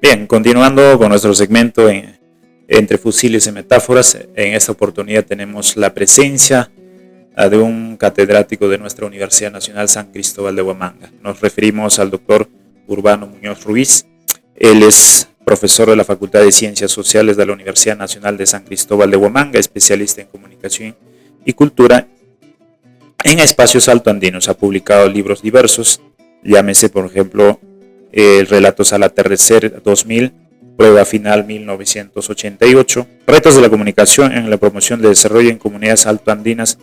Bien, continuando con nuestro segmento entre fusiles y metáforas, en esta oportunidad tenemos la presencia de un catedrático de nuestra Universidad Nacional San Cristóbal de Huamanga. Nos referimos al doctor Urbano Muñoz Ruiz. Él es profesor de la Facultad de Ciencias Sociales de la Universidad Nacional de San Cristóbal de Huamanga, especialista en comunicación y cultura en espacios altoandinos. Ha publicado libros diversos, llámese por ejemplo Relatos al Atardecer 2000, Prueba Final 1988, Retos de la Comunicación en la Promoción de Desarrollo en Comunidades Altoandinas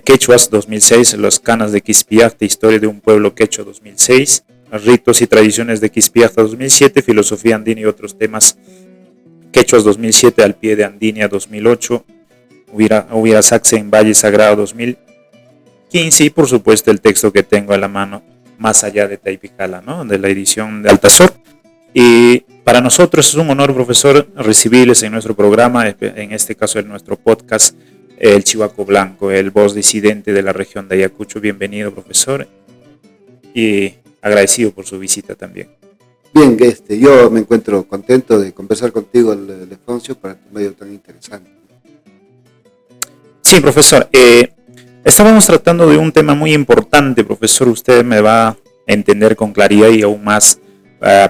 Quechuas 2006, Los Canas de Quispiacta, Historia de un Pueblo Quechua 2006, Ritos y Tradiciones de Quispiacta 2007, Filosofía Andina y otros temas Quechuas 2007, Al Pie de Andinia 2008, Hubiera Saxe en Valle Sagrado 2015 y por supuesto el texto que tengo a la mano, Más allá de Taipicala, ¿no?, de la edición de Altazor. Y para nosotros es un honor, profesor, recibirles en nuestro programa, en este caso en nuestro podcast, el Chihuaco Blanco, el voz disidente de la región de Ayacucho. Bienvenido, profesor, y agradecido por su visita también. Bien, yo me encuentro contento de conversar contigo, Alfonso, para tu medio tan interesante. Sí, profesor, estábamos tratando de un tema muy importante, profesor. Usted me va a entender con claridad y aún más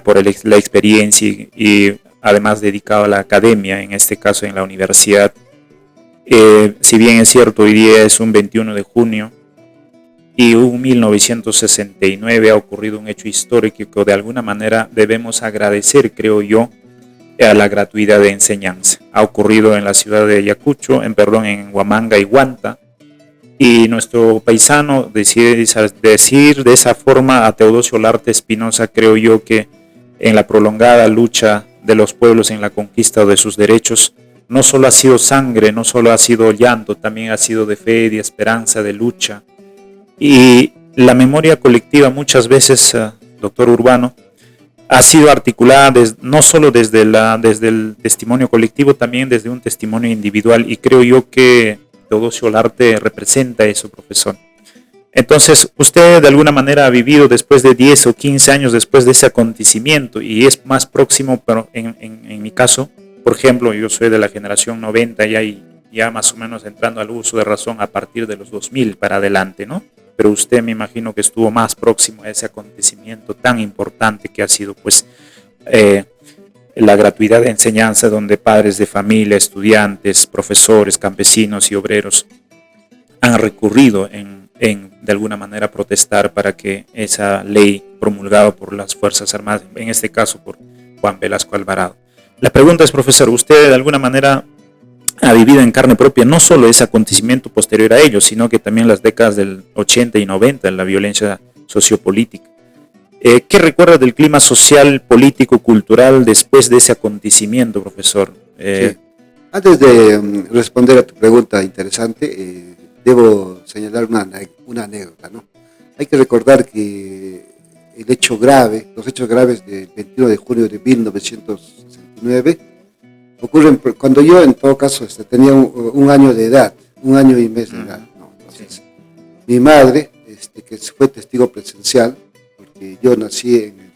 por la experiencia y además dedicado a la academia, en este caso en la universidad. Si bien es cierto, hoy día es un 21 de junio y en 1969 ha ocurrido un hecho histórico que de alguna manera debemos agradecer, creo yo, a la gratuidad de enseñanza. Ha ocurrido en la ciudad de Ayacucho, en Huamanga y Huanta, y nuestro paisano decide decir de esa forma a Teodosio Olarte Espinosa, creo yo, que en la prolongada lucha de los pueblos en la conquista de sus derechos, no solo ha sido sangre, no solo ha sido llanto, también ha sido de fe, de esperanza, de lucha. Y la memoria colectiva muchas veces, doctor Urbano, ha sido articulada no solo desde el testimonio colectivo, también desde un testimonio individual, y creo yo que Teodosio Olarte representa eso, profesor. Entonces, usted de alguna manera ha vivido después de 10 o 15 años después de ese acontecimiento, y es más próximo, pero en mi caso, por ejemplo, yo soy de la generación 90, ya más o menos entrando al uso de razón a partir de los 2000 para adelante, ¿no? Pero usted me imagino que estuvo más próximo a ese acontecimiento tan importante que ha sido pues la gratuidad de enseñanza, donde padres de familia, estudiantes, profesores, campesinos y obreros han recurrido de alguna manera protestar para que esa ley promulgada por las Fuerzas Armadas, en este caso por Juan Velasco Alvarado. La pregunta es, profesor, usted de alguna manera ha vivido en carne propia no solo ese acontecimiento posterior a ello, sino que también las décadas del 80 y 90, la violencia sociopolítica. ¿Qué recuerda del clima social, político, cultural después de ese acontecimiento, profesor? Sí. Antes de responder a tu pregunta interesante, debo señalar una anécdota, ¿no? Hay que recordar que los hechos graves del 21 de junio de 1969 ocurren cuando yo, en todo caso, tenía un año de edad, 1 año y mes de edad, ¿no? Entonces, sí. Mi madre, que fue testigo presencial, porque yo nací en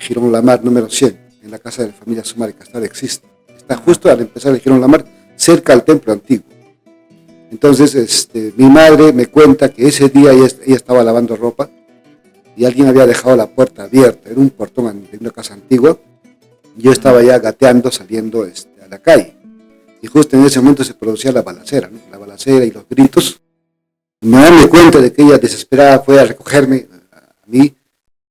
Girón Lamar, número 100, en la casa de la familia Sumari, que hasta ahora existe. Está justo al empezar el Girón Lamar, cerca al templo antiguo. Entonces, mi madre me cuenta que ese día ella estaba lavando ropa y alguien había dejado la puerta abierta, era un portón de una casa antigua. Yo estaba ya gateando, saliendo a la calle. Y justo en ese momento se producía la balacera, ¿no? La balacera y los gritos. Me doy cuenta de que ella desesperada fue a recogerme a mí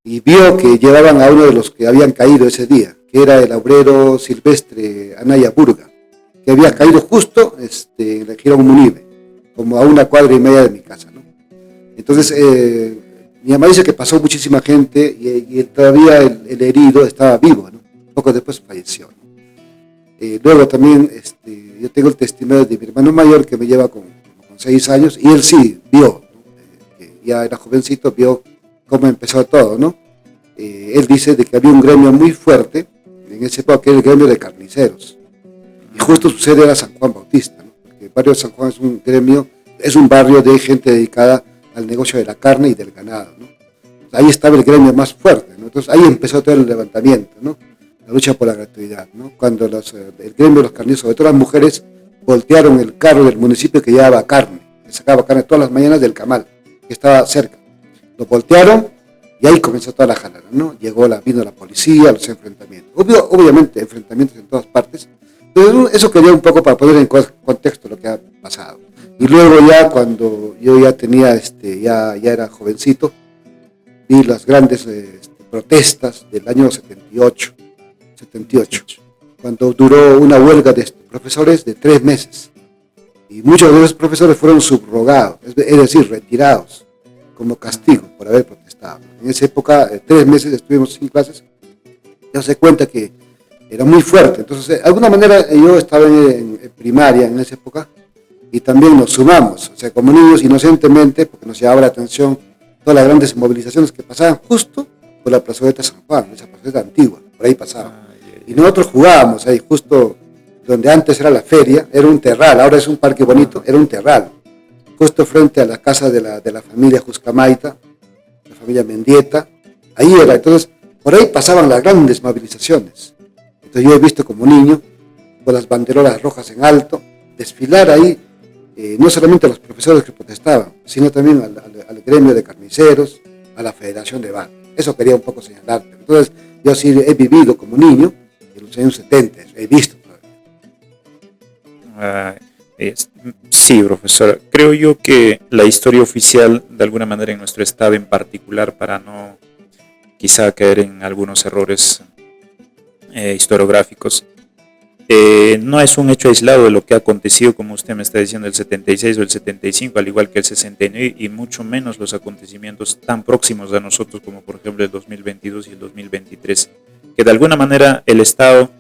y vio que llevaban a uno de los que habían caído ese día, que era el obrero Silvestre Anaya Burga, que había caído justo en el Girón Munive, como a 1,5 cuadras de mi casa, ¿no? Entonces, mi mamá dice que pasó muchísima gente y todavía el herido estaba vivo, ¿no? Poco después falleció, ¿no? Luego también yo tengo el testimonio de mi hermano mayor, que me lleva con 6 años, y él sí vio, ¿no? Ya era jovencito, vio cómo empezó todo, ¿no? Él dice de que había un gremio muy fuerte en ese época, que era el gremio de carniceros, y justo su sede era San Juan Bautista, ¿no? Porque el barrio de San Juan es un gremio, es un barrio de gente dedicada al negocio de la carne y del ganado, ¿no? Ahí estaba el gremio más fuerte, ¿no? Entonces ahí empezó todo el levantamiento, ¿no? La lucha por la gratuidad, ¿no? Cuando el gremio de los carniceros, sobre todo las mujeres, voltearon el carro del municipio que llevaba carne, que sacaba carne todas las mañanas del camal, que estaba cerca. Lo voltearon y ahí comenzó toda la jalada, ¿no? Vino la policía, los enfrentamientos. Obviamente, enfrentamientos en todas partes. Pero eso quería un poco para poner en contexto lo que ha pasado. Y luego ya cuando yo ya tenía, ya era jovencito, vi las grandes protestas del año 78, cuando duró una huelga de profesores de 3 meses. Y muchos de esos profesores fueron subrogados, es decir, retirados como castigo por haber protestado. En esa época, 3 meses estuvimos sin clases. Ya se cuenta que era muy fuerte. Entonces, de alguna manera, yo estaba en primaria en esa época y también nos sumamos, o sea, como niños inocentemente, porque nos llamaba la atención todas las grandes movilizaciones que pasaban justo por la plazoleta San Juan, esa plazoleta antigua, por ahí pasaban. Y nosotros jugábamos ahí, justo donde antes era la feria, era un terral, ahora es un parque bonito, era un terral, justo frente a la casa de la familia Juscamaita, la familia Mendieta, ahí era. Entonces, por ahí pasaban las grandes movilizaciones. Entonces yo he visto como niño, con las banderolas rojas en alto, desfilar ahí, no solamente a los profesores que protestaban, sino también al gremio de carniceros, a la Federación de Bar. Eso quería un poco señalarte. Entonces, yo sí he vivido como niño en los años 70, he visto todavía. Sí, profesor. Creo yo que la historia oficial, de alguna manera en nuestro estado en particular, para no quizá caer en algunos errores historiográficos, no es un hecho aislado de lo que ha acontecido, como usted me está diciendo, el 76 o el 75, al igual que el 69, y mucho menos los acontecimientos tan próximos a nosotros como por ejemplo el 2022 y el 2023, que de alguna manera el Estado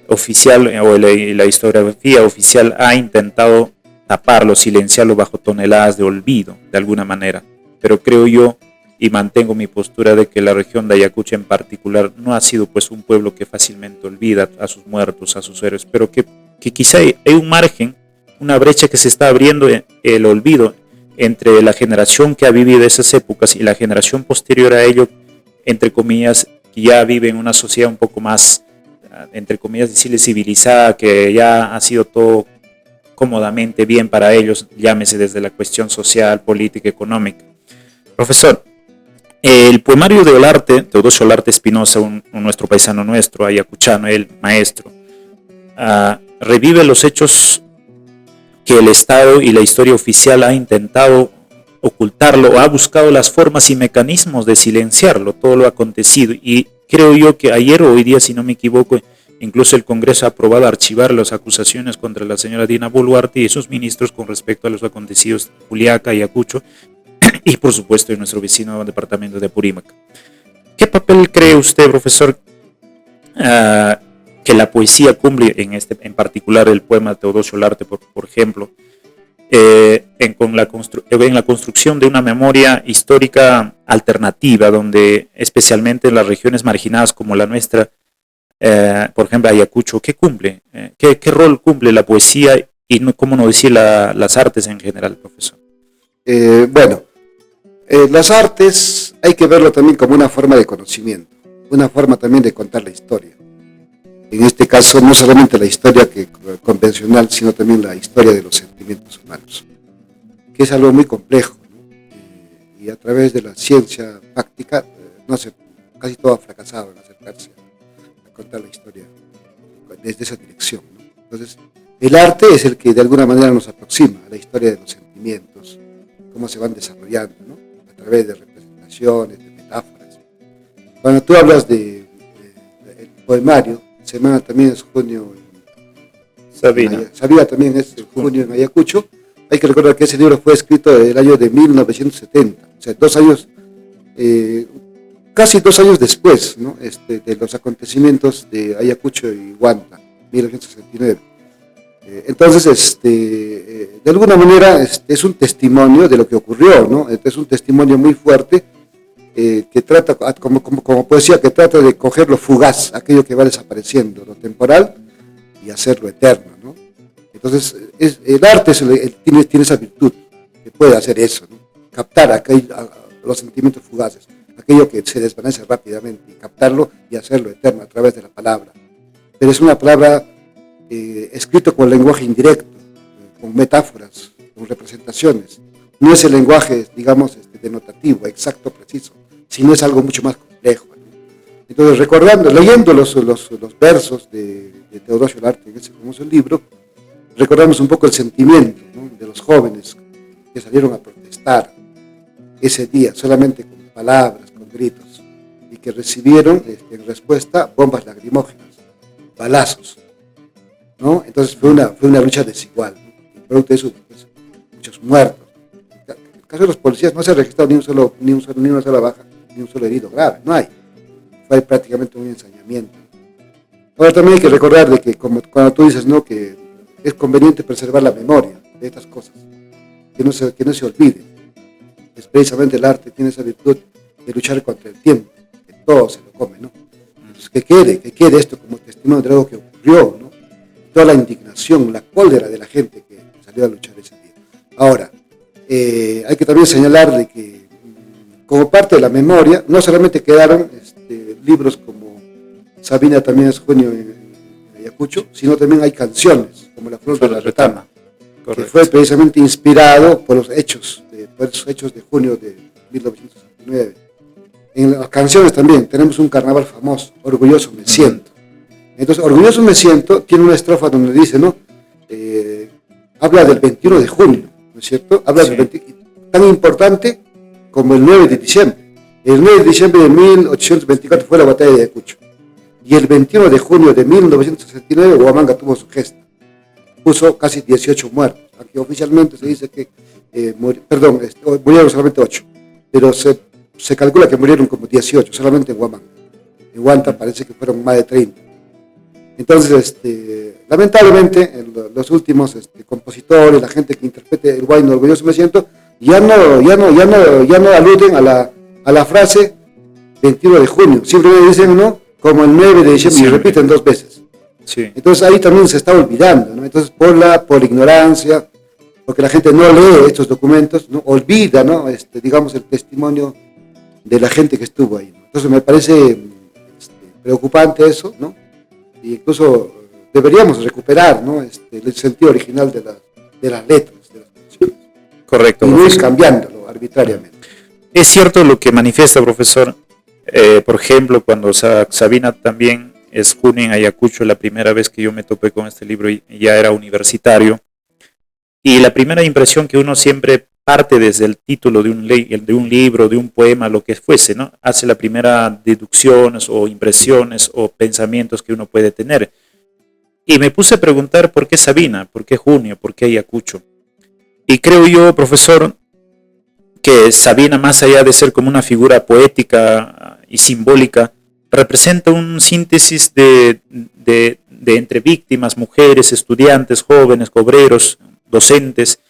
oficial o la historiografía oficial ha intentado taparlo, silenciarlo bajo toneladas de olvido, de alguna manera. Pero creo yo, y mantengo mi postura, de que la región de Ayacucho en particular no ha sido pues un pueblo que fácilmente olvida a sus muertos, a sus héroes, pero que quizá hay un margen, una brecha que se está abriendo, el olvido entre la generación que ha vivido esas épocas y la generación posterior a ello, entre comillas, que ya vive en una sociedad un poco más, entre comillas, decirle civilizada, que ya ha sido todo cómodamente bien para ellos, llámese desde la cuestión social, política, económica. Profesor, el poemario de Olarte, Teodosio Olarte Espinosa, nuestro paisano nuestro, ayacuchano, el maestro, revive los hechos que el Estado y la historia oficial ha intentado ocultarlo, ha buscado las formas y mecanismos de silenciarlo, todo lo acontecido. Y creo yo que ayer o hoy día, si no me equivoco, incluso el Congreso ha aprobado archivar las acusaciones contra la señora Dina Boluarte y sus ministros con respecto a los acontecidos en Juliaca, Ayacucho, y por supuesto en nuestro vecino departamento de Apurímac. ¿Qué papel cree usted, profesor, que la poesía cumple en particular el poema de Teodosio Olarte, por ejemplo, en la construcción de una memoria histórica alternativa, donde especialmente en las regiones marginadas como la nuestra, por ejemplo Ayacucho, ¿qué cumple? ¿Qué rol cumple la poesía y cómo no decir las artes en general, profesor? Las artes hay que verlo también como una forma de conocimiento, una forma también de contar la historia. En este caso, no solamente la historia convencional, sino también la historia de los sentimientos humanos, que es algo muy complejo, ¿no? Y a través de la ciencia práctica, casi todo ha fracasado en acercarse a contar la historia desde esa dirección, ¿no? Entonces, el arte es el que de alguna manera nos aproxima a la historia de los sentimientos, cómo se van desarrollando, ¿no? A través de representaciones, de metáforas. Cuando tú hablas del poemario, Semana también es junio Sabina también es junio en Ayacucho, hay que recordar que ese libro fue escrito en el año de 1970, o sea, casi 2 años después, ¿no? De los acontecimientos de Ayacucho y Huanta, 1969. Entonces, de alguna manera es un testimonio de lo que ocurrió, ¿no? Es un testimonio muy fuerte que trata, como poesía, que trata de coger lo fugaz, aquello que va desapareciendo, lo temporal, y hacerlo eterno, ¿no? Entonces, el arte tiene esa virtud, que puede hacer eso, ¿no? Captar los sentimientos fugaces, aquello que se desvanece rápidamente, y captarlo y hacerlo eterno a través de la palabra. Pero es una palabra escrito con lenguaje indirecto, con metáforas, con representaciones. No es el lenguaje, digamos, denotativo, exacto, preciso, sino es algo mucho más complejo, ¿no? Entonces, leyendo los versos de Teodosio Larte en ese famoso libro, recordamos un poco el sentimiento, ¿no?, de los jóvenes que salieron a protestar ese día, solamente con palabras, con gritos, y que recibieron en respuesta bombas lacrimógenas, balazos, ¿no? Entonces fue una lucha desigual, ¿no? Y producto de eso, pues, muchos muertos. En el caso de los policías no se ha registrado ni una sola baja, ni un solo herido grave, no hay. Fue prácticamente un ensañamiento. Ahora también hay que recordar de que, como cuando tú dices, ¿no?, que es conveniente preservar la memoria de estas cosas, que no se olvide. Es precisamente el arte, tiene esa virtud de luchar contra el tiempo, que todo se lo come, ¿no? Entonces, que quede esto como testimonio de algo que ocurrió, ¿no? Toda la indignación, la cólera de la gente que salió a luchar ese día. Ahora, hay que también señalar de que, como parte de la memoria, no solamente quedaron libros como Sabina también es junio en Ayacucho, sino también hay canciones, como La Flor de la Retama, que fue precisamente inspirado por esos hechos de junio de 1969. En las canciones también tenemos un carnaval famoso, Orgulloso me siento. Entonces, Orgulloso me siento tiene una estrofa donde dice, ¿no? Habla del 21 de junio, ¿no es cierto? Habla del tan importante como el 9 de diciembre. El 9 de diciembre de 1824 fue la batalla de Ayacucho. Y el 21 de junio de 1969 Huamanga tuvo su gesta. Puso casi 18 muertos. Aquí oficialmente se dice que murieron solamente 8. Pero se calcula que murieron como 18, solamente en Huamanga. En Huanta parece que fueron más de 30. Entonces, lamentablemente, los últimos compositores, la gente que interprete el Huayno Orgulloso me siento, ya no aluden a la frase 21 de junio. Siempre me dicen, ¿no?, como el 9 de diciembre, y repiten 2 veces. Sí. Entonces ahí también se está olvidando, ¿no? Entonces por ignorancia, porque la gente no lee estos documentos, ¿no?, olvida, ¿no?, digamos, el testimonio de la gente que estuvo ahí, ¿no? Entonces me parece preocupante eso, ¿no? E incluso deberíamos recuperar, ¿no?, el sentido original de las letras, de las canciones. Correcto. Y no ir cambiándolo arbitrariamente. Es cierto lo que manifiesta, profesor. Por ejemplo, cuando Sabina también es junio en Ayacucho, la primera vez que yo me topé con este libro ya era universitario. Y la primera impresión que uno siempre parte desde el título de un libro, de un poema, lo que fuese, ¿no? Hace la primera deducciones o impresiones o pensamientos que uno puede tener. Y me puse a preguntar por qué Sabina, por qué junio, por qué Ayacucho. Y creo yo, profesor, que Sabina, más allá de ser como una figura poética y simbólica, representa un síntesis de entre víctimas, mujeres, estudiantes, jóvenes, obreros, docentes,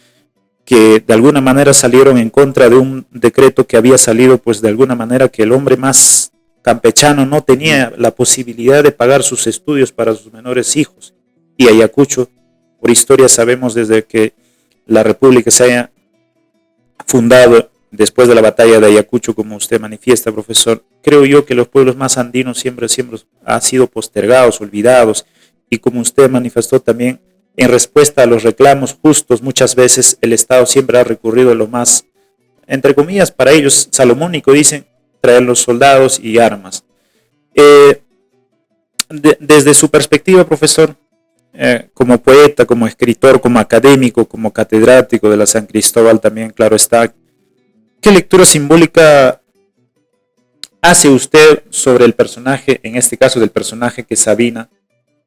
que de alguna manera salieron en contra de un decreto que había salido, pues de alguna manera que el hombre más campechano no tenía la posibilidad de pagar sus estudios para sus menores hijos. Y Ayacucho, por historia sabemos desde que la República se haya fundado después de la batalla de Ayacucho, como usted manifiesta, profesor, creo yo que los pueblos más andinos siempre han sido postergados, olvidados, y como usted manifestó también, en respuesta a los reclamos justos, muchas veces el Estado siempre ha recurrido a lo más, entre comillas, para ellos, salomónico, dicen, traer los soldados y armas. Desde su perspectiva, profesor, como poeta, como escritor, como académico, como catedrático de la San Cristóbal también, claro está, ¿qué lectura simbólica hace usted sobre el personaje, en este caso del personaje que es Sabina,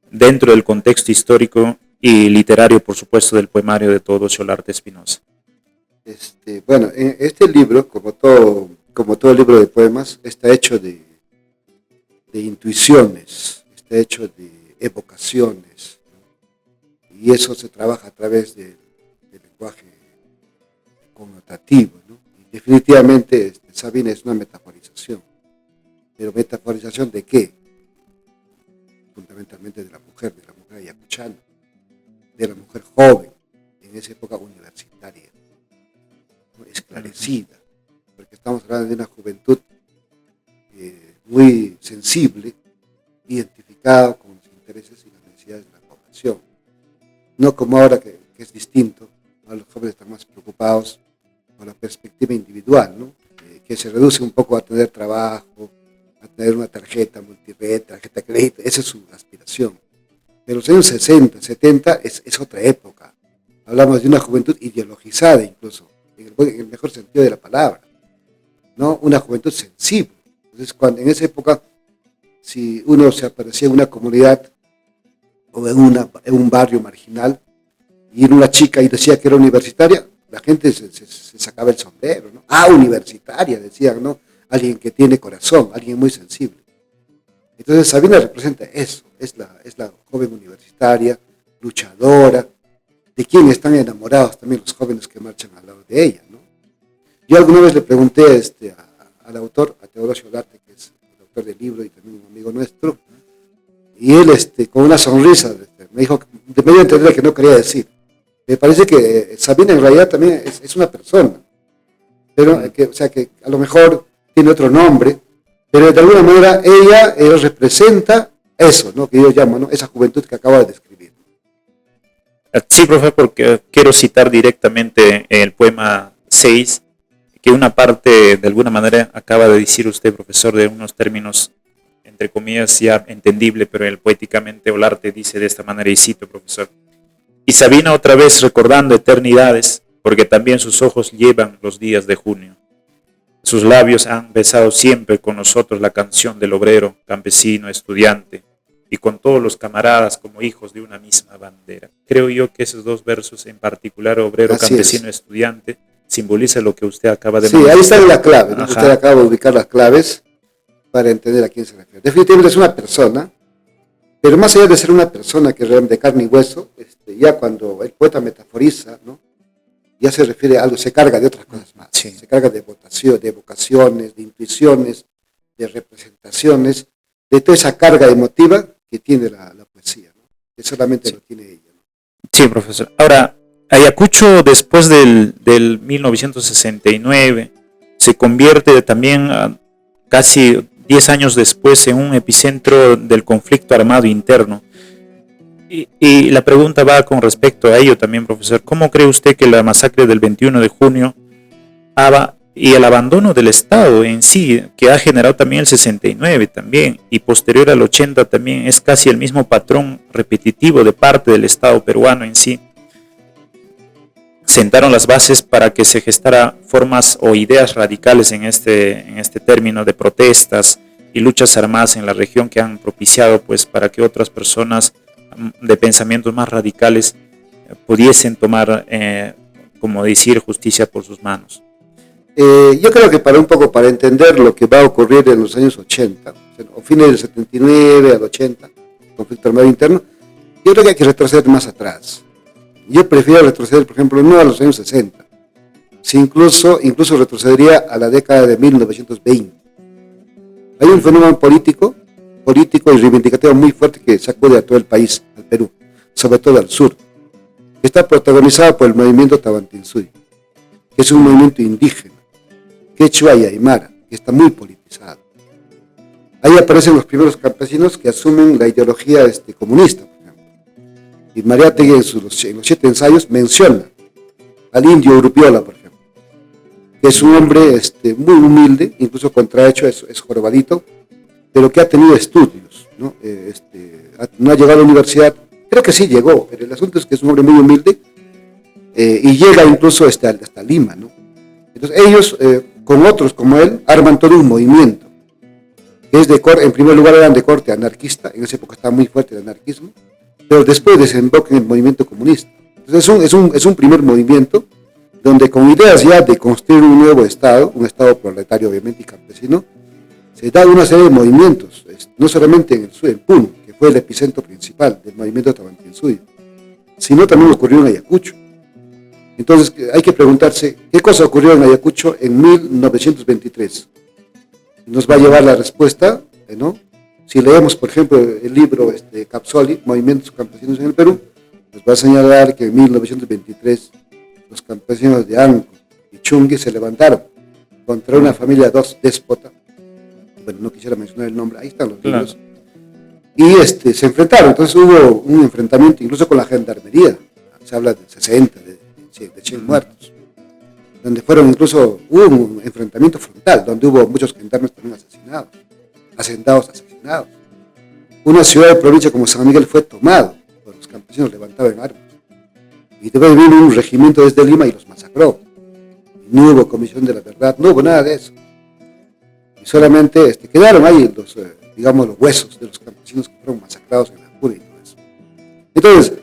dentro del contexto histórico y literario, por supuesto, del poemario de Teodosio Larte Espinosa? Bueno, este libro, como todo libro de poemas, está hecho de intuiciones, está hecho de evocaciones, ¿no? Y eso se trabaja a través del lenguaje connotativo, ¿no? Y definitivamente Sabina es una metaforización, pero ¿metaforización de qué? Fundamentalmente de la mujer ayacuchana, de la mujer joven, en esa época universitaria, ¿no?, esclarecida, porque estamos hablando de una juventud muy sensible, identificado con los intereses y las necesidades de la población. No como ahora que es distinto, ahora los jóvenes están más preocupados por la perspectiva individual, ¿no? Que se reduce un poco a tener trabajo, a tener una tarjeta multired, tarjeta de crédito, esa es su aspiración. Pero los años 60, 70 es otra época. Hablamos de una juventud ideologizada incluso, en el mejor sentido de la palabra, ¿no? Una juventud sensible. Entonces, en esa época, si uno se aparecía en una comunidad o en un barrio marginal y era una chica y decía que era universitaria, la gente se sacaba el sombrero, ¿no? Ah, universitaria, decían, ¿no? Alguien que tiene corazón, alguien muy sensible. Entonces Sabina representa eso, es la joven universitaria, luchadora, de quien están enamorados también los jóvenes que marchan al lado de ella, ¿no? Yo alguna vez le pregunté al autor, a Teodosio Olarte, que es el autor del libro y también un amigo nuestro, y él con una sonrisa me dijo, me dio a entender que no quería decir. Me parece que Sabina en realidad también es una persona, pero o sea que a lo mejor tiene otro nombre, pero de alguna manera ella representa eso, ¿no? Que yo llamo, ¿no? Esa juventud que acabo de describir. Sí, profe, porque quiero citar directamente el poema 6, que una parte de alguna manera acaba de decir usted, profesor, de unos términos entre comillas ya entendible, pero él poéticamente Olarte dice de esta manera, y cito, profesor: y Sabina otra vez recordando eternidades, porque también sus ojos llevan los días de junio. Sus labios han besado siempre con nosotros la canción del obrero, campesino, estudiante, y con todos los camaradas como hijos de una misma bandera. Creo yo que esos dos versos, en particular, obrero, así campesino, estudiante, simboliza lo que usted acaba de mencionar. Sí, ahí está la clave, ¿no? Usted acaba de ubicar las claves para entender a quién se refiere. Definitivamente es una persona, pero más allá de ser una persona que es de carne y hueso, ya cuando el poeta metaforiza, ¿no? Ya se refiere a algo, se carga de otras cosas más. Sí. Se carga de vocaciones, de intuiciones, de representaciones, de toda esa carga emotiva que tiene la poesía, ¿no? Que solamente lo tiene ella, ¿no? Sí, profesor. Ahora, Ayacucho, después del 1969, se convierte también casi 10 años después en un epicentro del conflicto armado interno. Y la pregunta va con respecto a ello también, profesor. ¿Cómo cree usted que la masacre del 21 de junio y el abandono del Estado en sí, que ha generado también el 69 también, y posterior al 80 también, es casi el mismo patrón repetitivo de parte del Estado peruano en sí, sentaron las bases para que se gestara formas o ideas radicales en este término de protestas y luchas armadas en la región, que han propiciado pues para que otras personas de pensamientos más radicales pudiesen tomar, como decir, justicia por sus manos? Yo creo que para entender lo que va a ocurrir en los años 80, o fines del 79 al 80, conflicto armado interno, yo creo que hay que retroceder más atrás. Yo prefiero retroceder, por ejemplo, no a los años 60, si incluso retrocedería a la década de 1920. Hay un fenómeno político y reivindicativo muy fuerte que sacude a todo el país, al Perú, sobre todo al sur, que está protagonizado por el movimiento Tawantinsuyo, que es un movimiento indígena, quechua y aymara, que está muy politizado. Ahí aparecen los primeros campesinos que asumen la ideología comunista, por ejemplo. Y Mariátegui en los 7 ensayos menciona al indio Urupiola, por ejemplo, que es un hombre muy humilde, incluso contrahecho, es jorobadito, pero que ha tenido estudios, ¿no? No ha llegado a la universidad, creo que sí llegó, pero el asunto es que es un hombre muy humilde y llega incluso hasta Lima, ¿no? Entonces ellos, con otros como él, arman todo un movimiento, que es en primer lugar eran de corte anarquista, en esa época estaba muy fuerte el anarquismo, pero después desemboca en el movimiento comunista. Entonces es un primer movimiento donde con ideas ya de construir un nuevo Estado, un Estado proletario obviamente y campesino, se da una serie de movimientos, no solamente en Puno, que fue el epicentro principal del movimiento Tawantinsuyo, sino también ocurrió en Ayacucho. Entonces hay que preguntarse, ¿qué cosa ocurrió en Ayacucho en 1923? Nos va a llevar la respuesta, ¿no? Si leemos, por ejemplo, el libro Capsoli, Movimientos Campesinos en el Perú, nos va a señalar que en 1923 los campesinos de Anco y Chungui se levantaron contra una familia déspota, bueno, no quisiera mencionar el nombre, ahí están los libros, y se enfrentaron. Entonces hubo un enfrentamiento incluso con la gendarmería, se habla de 60, de 100 muertos, donde hubo un enfrentamiento frontal, donde hubo muchos gendarmes también asesinados, hacendados asesinados. Una ciudad de provincia como San Miguel fue tomado por los campesinos levantados en armas, y después vino un regimiento desde Lima y los masacró. No hubo comisión de la verdad, no hubo nada de eso. Y solamente quedaron ahí los huesos de los campesinos que fueron masacrados en la Pura y todo eso. Entonces,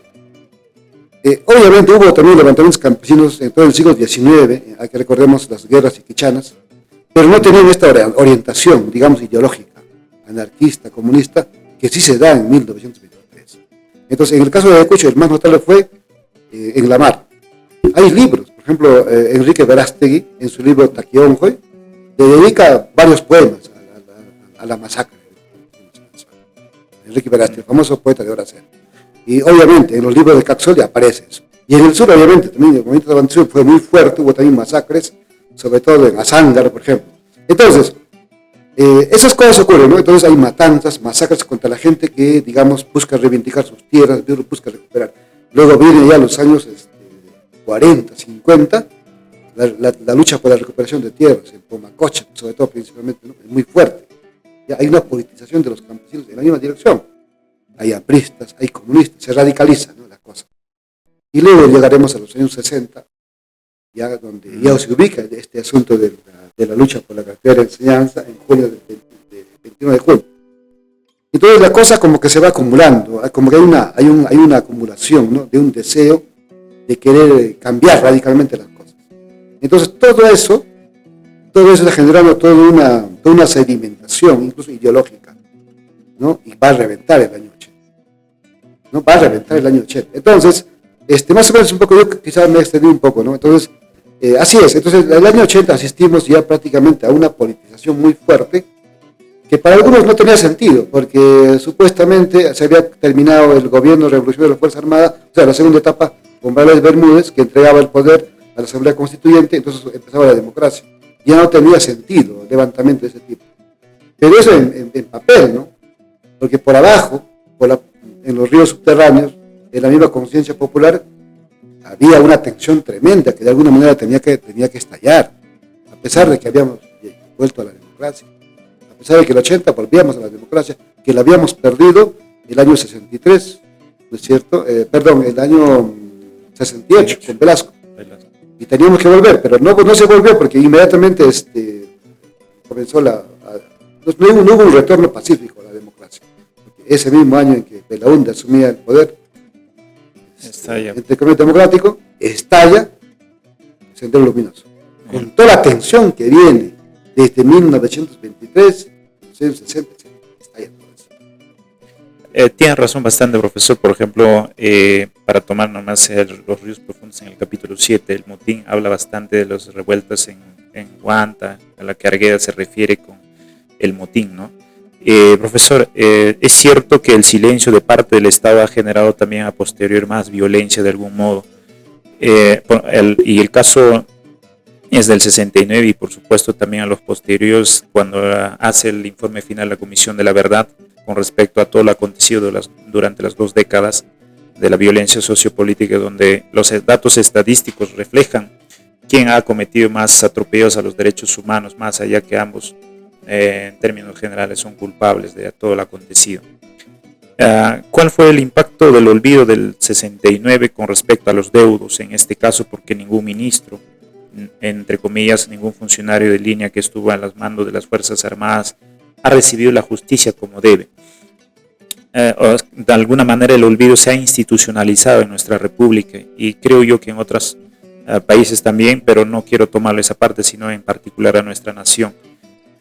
obviamente hubo también levantamientos campesinos en todo el siglo XIX, hay que recordemos las guerras iquichanas, pero no tenían esta orientación, digamos, ideológica, anarquista, comunista, que sí se da en 1923. Entonces, en el caso de Ayacucho, el más notable fue en la mar. Hay libros, por ejemplo, Enrique Verástegui, en su libro Taquionjoy, le dedica varios poemas a la masacre. Enrique Verástegui, el famoso poeta de Hora Cero. Y obviamente en los libros de Caxoli aparece eso. Y en el sur, obviamente, también el movimiento de abandonación fue muy fuerte, hubo también masacres, sobre todo en Azángaro, por ejemplo. Entonces, esas cosas ocurren, ¿no? Entonces hay matanzas, masacres contra la gente que, digamos, busca reivindicar sus tierras, busca recuperar. Luego vienen ya los años 40, 50, la lucha por la recuperación de tierras, en Pomacocha, sobre todo principalmente, ¿no? Es muy fuerte. Ya hay una politización de los campesinos en la misma dirección. Hay apristas, hay comunistas, se radicaliza, ¿no?, la cosa. Y luego llegaremos a los años 60, ya donde ya se ubica este asunto de la lucha por la cartera de enseñanza en junio del 21 de junio. Entonces la cosa como que se va acumulando, como que hay una acumulación, ¿no?, de un deseo de querer cambiar radicalmente las cosas. Entonces todo eso está generando toda una sedimentación, incluso ideológica, ¿no? Y va a reventar el año 80. ¿No? Va a reventar el año 80. Entonces, más o menos un poco, yo quizás me extendí un poco, ¿no? Entonces, así es. Entonces, en el año 80 asistimos ya prácticamente a una politización muy fuerte, que para algunos no tenía sentido, porque supuestamente se había terminado el gobierno revolucionario de las Fuerzas Armadas, o sea, la segunda etapa con Valdés Bermúdez, que entregaba el poder a la Asamblea Constituyente, entonces empezaba la democracia. Ya no tenía sentido levantamiento de ese tipo. Pero eso en papel, ¿no? Porque por abajo, en los ríos subterráneos, en la misma conciencia popular, había una tensión tremenda que de alguna manera tenía que estallar, a pesar de que habíamos vuelto a la democracia, a pesar de que en el 80 volvíamos a la democracia, que la habíamos perdido el año 63, ¿no es cierto? El año 68, con Velasco. Y teníamos que volver, pero no se volvió porque inmediatamente comenzó no hubo un retorno pacífico a la democracia. Porque ese mismo año en que Belaúnde asumía el poder, entre comillas democrático, estalla el Sendero Luminoso. Con toda la tensión que viene desde 1923, 1960, estalla todo eso. Tiene razón bastante, profesor. Por ejemplo, para tomar nomás los ríos profundos en el capítulo 7, el motín habla bastante de las revueltas en Huanta, a la que Argueda se refiere con el motín, ¿no? Profesor, es cierto que el silencio de parte del Estado ha generado también a posterior más violencia de algún modo. Y el caso es del 69 y por supuesto también a los posteriores, cuando hace el informe final la Comisión de la Verdad con respecto a todo lo acontecido durante las 2 décadas de la violencia sociopolítica, donde los datos estadísticos reflejan quién ha cometido más atropellos a los derechos humanos, más allá que ambos en términos generales son culpables de todo lo acontecido. ¿Cuál fue el impacto del olvido del 69 con respecto a los deudos? En este caso, porque ningún ministro, entre comillas, ningún funcionario de línea que estuvo a los mandos de las Fuerzas Armadas ha recibido la justicia como debe. De alguna manera el olvido se ha institucionalizado en nuestra república y creo yo que en otros países también, pero no quiero tomarlo esa parte, sino en particular a nuestra nación.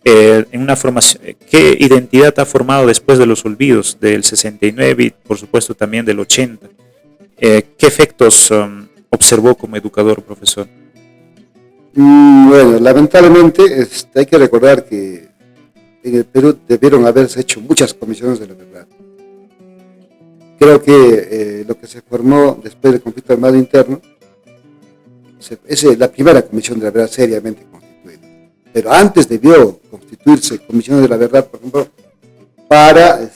En una formación, ¿qué identidad ha formado después de los olvidos del 69 y por supuesto también del 80? ¿Qué efectos observó como educador, profesor? Bueno, lamentablemente hay que recordar que en el Perú debieron haberse hecho muchas comisiones de la verdad. Creo que lo que se formó después del conflicto armado interno es la primera comisión de la verdad seriamente constituida. Pero antes debió constituirse comisiones de la verdad, por ejemplo, para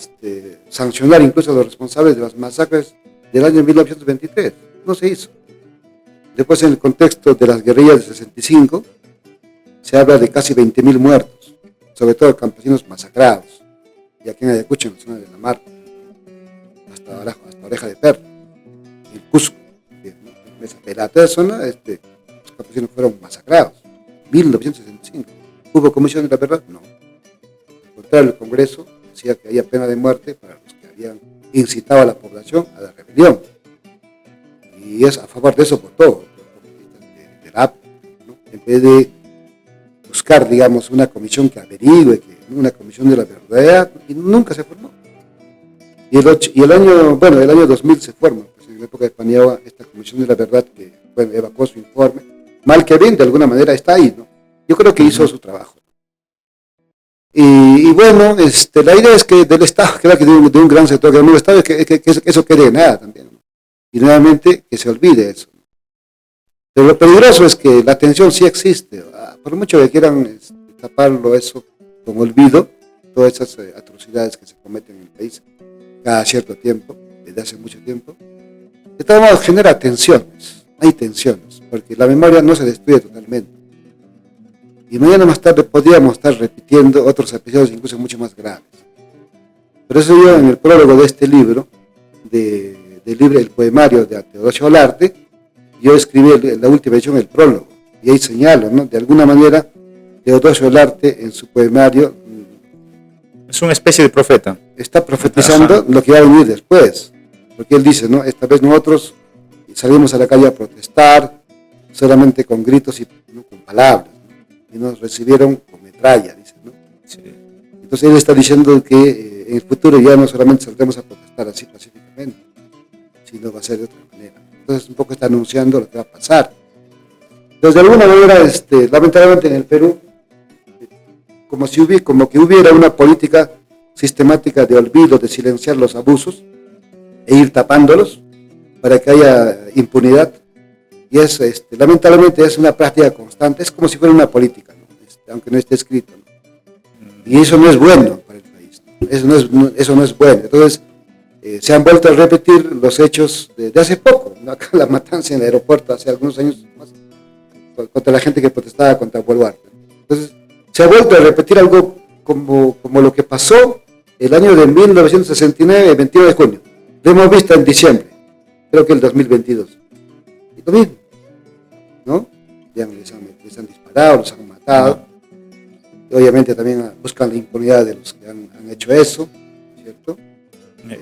sancionar incluso a los responsables de las masacres del año 1923. No se hizo. Después, en el contexto de las guerrillas de 65, se habla de casi 20.000 muertos, sobre todo campesinos masacrados, y aquí en Ayacucho, en la zona de la Mar, hasta Oreja de Perro, en Cusco, en esa pelada zona, los campesinos fueron masacrados. 1965. ¿Hubo comisión de la verdad? No. Al contrario, el Congreso decía que había pena de muerte para los que habían incitado a la población a la rebelión. Y es a favor de eso votó de la APA, ¿no? En vez de buscar, digamos, una comisión que averigüe, una comisión de la verdad, y nunca se formó. Y el año 2000 se forma, pues en la época de Paniagua, esta comisión de la verdad que evacuó su informe, mal que bien, de alguna manera está ahí, ¿no? Yo creo que hizo su trabajo. Y bueno, la idea es que del Estado, creo que de un gran sector del Estado, es que eso quede en nada también, ¿no? Y nuevamente, que se olvide eso. Pero lo peligroso es que la tensión sí existe, por mucho que quieran taparlo eso con olvido, todas esas atrocidades que se cometen en el país cada cierto tiempo, desde hace mucho tiempo, de todos modos genera tensiones, hay tensiones, porque la memoria no se destruye totalmente. Y mañana más tarde podríamos estar repitiendo otros episodios incluso mucho más graves. Por eso yo en el prólogo de este libro, el poemario de Teodosio Olarte, yo escribí la última edición, el prólogo, y ahí señalo, ¿no? De alguna manera, Teodosio Olarte en su poemario es una especie de profeta. Está profetizando lo que va a venir después, porque él dice, ¿no? Esta vez nosotros salimos a la calle a protestar, solamente con gritos y no con palabras, ¿no? Y nos recibieron con metralla, dice, ¿no? Sí. Entonces él está diciendo que en el futuro ya no solamente saldremos a protestar así pacíficamente, sino va a ser de otra manera. Entonces un poco está anunciando lo que va a pasar. Entonces de alguna manera, lamentablemente en el Perú, como que hubiera una política sistemática de olvido, de silenciar los abusos e ir tapándolos para que haya impunidad. Y es, lamentablemente es una práctica constante, es como si fuera una política, ¿no? Aunque no esté escrito, ¿no? Y eso no es bueno para el país, ¿no? Eso no es bueno. Entonces, se han vuelto a repetir los hechos de hace poco, ¿no? Acá la matanza en el aeropuerto hace algunos años más, contra la gente que protestaba contra Boluarte. Entonces, se ha vuelto a repetir algo como lo que pasó el año de 1969, el 21 de junio. Lo hemos visto en diciembre, creo que el 2022. Y lo mismo, ¿no? Ya les han disparado, los han matado. Y obviamente también buscan la impunidad de los que han hecho eso, ¿cierto?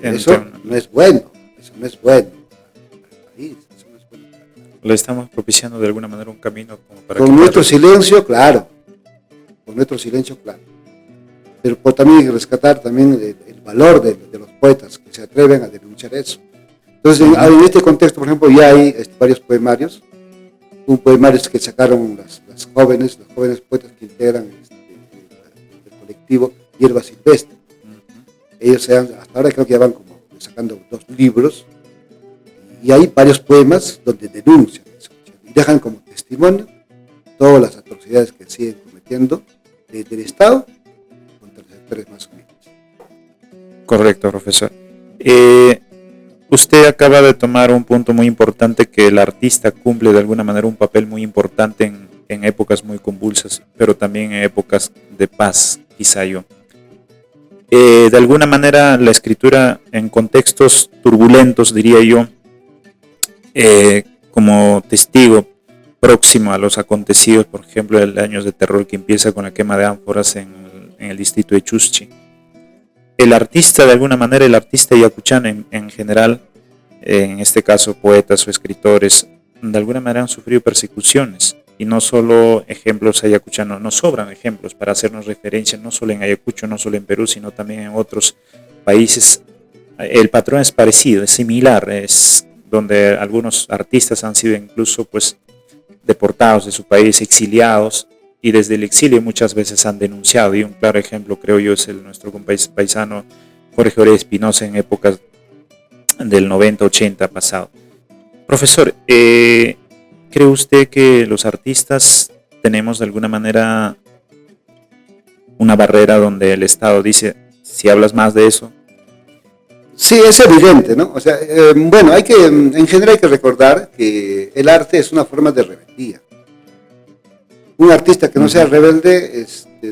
Eso no es bueno, eso no es bueno para el país, eso no es bueno para el país. Le estamos propiciando de alguna manera un camino como para con nuestro silencio, claro. Con nuestro silencio, claro. Pero también hay que rescatar también el valor de los poetas que se atreven a denunciar eso. Entonces, en este contexto, por ejemplo, ya hay varios poemarios. Un poemario que sacaron las jóvenes poetas que integran el colectivo Hierba Silvestre. Ellos hasta ahora creo que ya van como sacando 2 libros. Y hay varios poemas donde denuncian eso. Y dejan como testimonio todas las atrocidades que siguen cometiendo desde el Estado contra los sectores más humildes. Correcto, profesor. Usted acaba de tomar un punto muy importante, que el artista cumple de alguna manera un papel muy importante en épocas muy convulsas, pero también en épocas de paz, quizá yo. De alguna manera la escritura en contextos turbulentos, diría yo, como testigo próximo a los acontecidos, por ejemplo, el Años de Terror, que empieza con la quema de ánforas en el distrito de Chuschi. El artista, de alguna manera, el artista yacuchano en general, en este caso poetas o escritores, de alguna manera han sufrido persecuciones, y no solo ejemplos ayacuchanos, nos sobran ejemplos para hacernos referencia, no solo en Ayacucho, no solo en Perú, sino también en otros países. El patrón es parecido, es similar, es donde algunos artistas han sido incluso pues deportados de su país, exiliados, y desde el exilio muchas veces han denunciado, y un claro ejemplo creo yo es nuestro paisano Jorge Orea Espinosa en épocas del 90-80 pasado. Profesor, ¿cree usted que los artistas tenemos de alguna manera una barrera donde el Estado dice, si hablas más de eso. Sí, es evidente, ¿no? O sea, bueno, en general hay que recordar que el arte es una forma de rebeldía. Un artista que no sea rebelde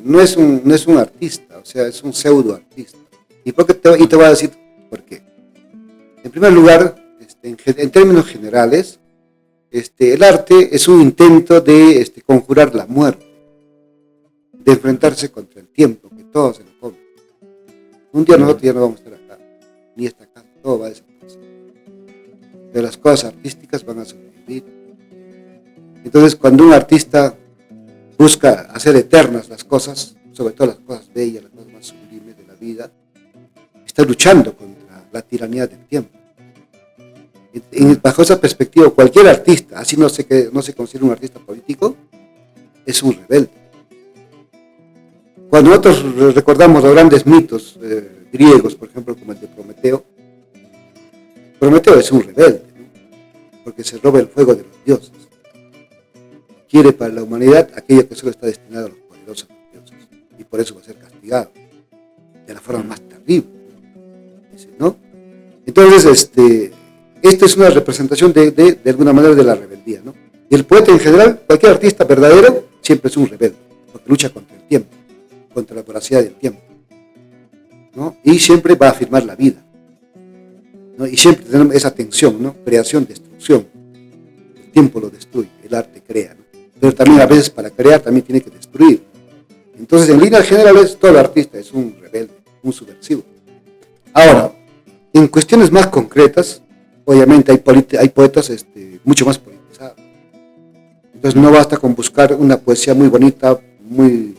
no es un artista, o sea, es un pseudo artista. ¿Y te voy a decir por qué? En primer lugar, en términos generales, el arte es un intento de conjurar la muerte, de enfrentarse contra el tiempo, que todo se lo come. Un día nosotros ya no vamos a estar acá, ni esta casa, todo va a desaparecer. Pero las cosas artísticas van a sobrevivir. Entonces, cuando un artista busca hacer eternas las cosas, sobre todo las cosas bellas, las cosas más sublimes de la vida, está luchando contra la tiranía del tiempo. Bajo esa perspectiva, cualquier artista, así no se considera un artista político, es un rebelde. Cuando nosotros recordamos los grandes mitos griegos, por ejemplo, como el de Prometeo, Prometeo es un rebelde, ¿no? Porque se roba el fuego de los dioses. Quiere para la humanidad aquello que solo está destinado a los poderosos dioses, y por eso va a ser castigado de la forma más terrible, ¿no? Entonces, esta es una representación de alguna manera de la rebeldía, ¿no? Y el poeta en general, cualquier artista verdadero, siempre es un rebelde, porque lucha contra el tiempo, contra la voracidad del tiempo, ¿no? Y siempre va a afirmar la vida, ¿no? Y siempre tenemos esa tensión, ¿no? Creación, destrucción. El tiempo lo destruye, el arte crea, ¿no? Pero también a veces para crear también tiene que destruir. Entonces, en líneas generales, todo artista es un rebelde, un subversivo. Ahora, en cuestiones más concretas, obviamente hay poetas mucho más politizados. Entonces no basta con buscar una poesía muy bonita, muy,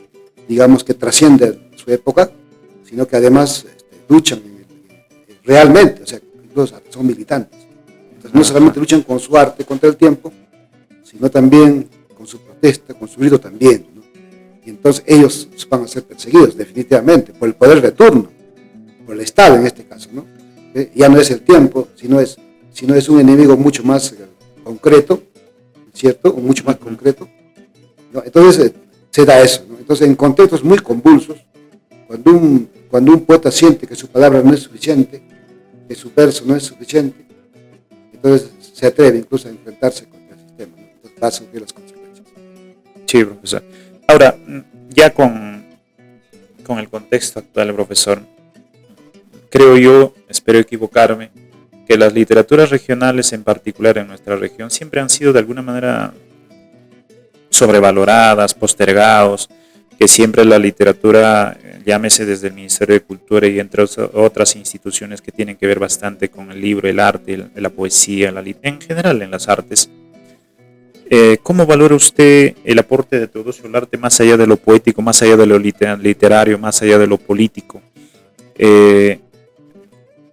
digamos, que trasciende su época, sino que además luchan realmente, o sea, incluso son militantes. Entonces no solamente luchan con su arte contra el tiempo, sino también con su protesta, con su grito también, ¿no? Y entonces ellos van a ser perseguidos definitivamente por el poder de turno, por el Estado en este caso, ¿no? Ya no es el tiempo, sino es un enemigo mucho más concreto, ¿cierto? O mucho más concreto, ¿no? Entonces se da eso, ¿no? Entonces en contextos muy convulsos, cuando un poeta siente que su palabra no es suficiente, que su verso no es suficiente, entonces se atreve incluso a enfrentarse contra el sistema, ¿no? Entonces va a sufrir las consecuencias. Sí, profesor. Ahora, ya con el contexto actual, profesor, creo yo, espero equivocarme, que las literaturas regionales, en particular en nuestra región, siempre han sido de alguna manera sobrevaloradas, postergados, que siempre la literatura, llámese desde el Ministerio de Cultura y entre otras instituciones que tienen que ver bastante con el libro, el arte, la poesía, en general en las artes. ¿Cómo valora usted el aporte de Teodosio Olarte más allá de lo poético, más allá de lo literario, más allá de lo político?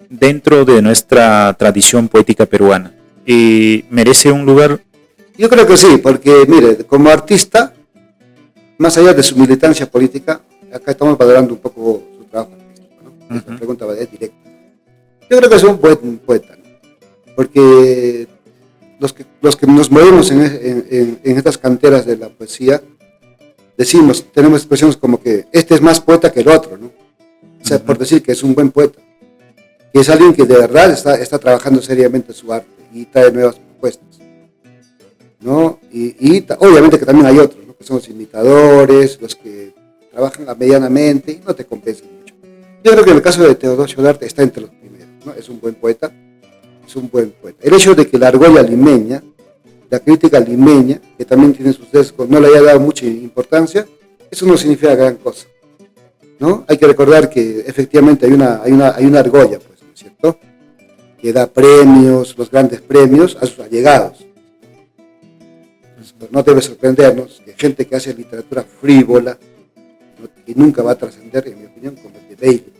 Dentro de nuestra tradición poética peruana, ¿merece un lugar? Yo creo que sí, porque mire, como artista, más allá de su militancia política, acá estamos valorando un poco su trabajo artístico, ¿no? Esta pregunta es directa. Yo creo que es un buen poeta, ¿no? Porque los que nos movemos en estas canteras de la poesía, tenemos expresiones como que este es más poeta que el otro, ¿no? O sea, por decir que es un buen poeta, que es alguien que de verdad está trabajando seriamente su arte y trae nuevas propuestas, ¿no? Y obviamente que también hay otros, ¿no? Que son los imitadores, los que trabajan medianamente y no te compensan mucho. Yo creo que en el caso de Teodosio Olarte está entre los primeros, ¿no? Es un buen poeta. El hecho de que la argolla limeña, la crítica limeña, que también tiene sus sesgos, no le haya dado mucha importancia, eso no significa gran cosa, ¿no? Hay que recordar que efectivamente hay una argolla, pues, ¿no es cierto?, que da premios, los grandes premios a sus allegados. Entonces, no debe sorprendernos que gente que hace literatura frívola, ¿no?, que nunca va a trascender, en mi opinión, como el de Bailey,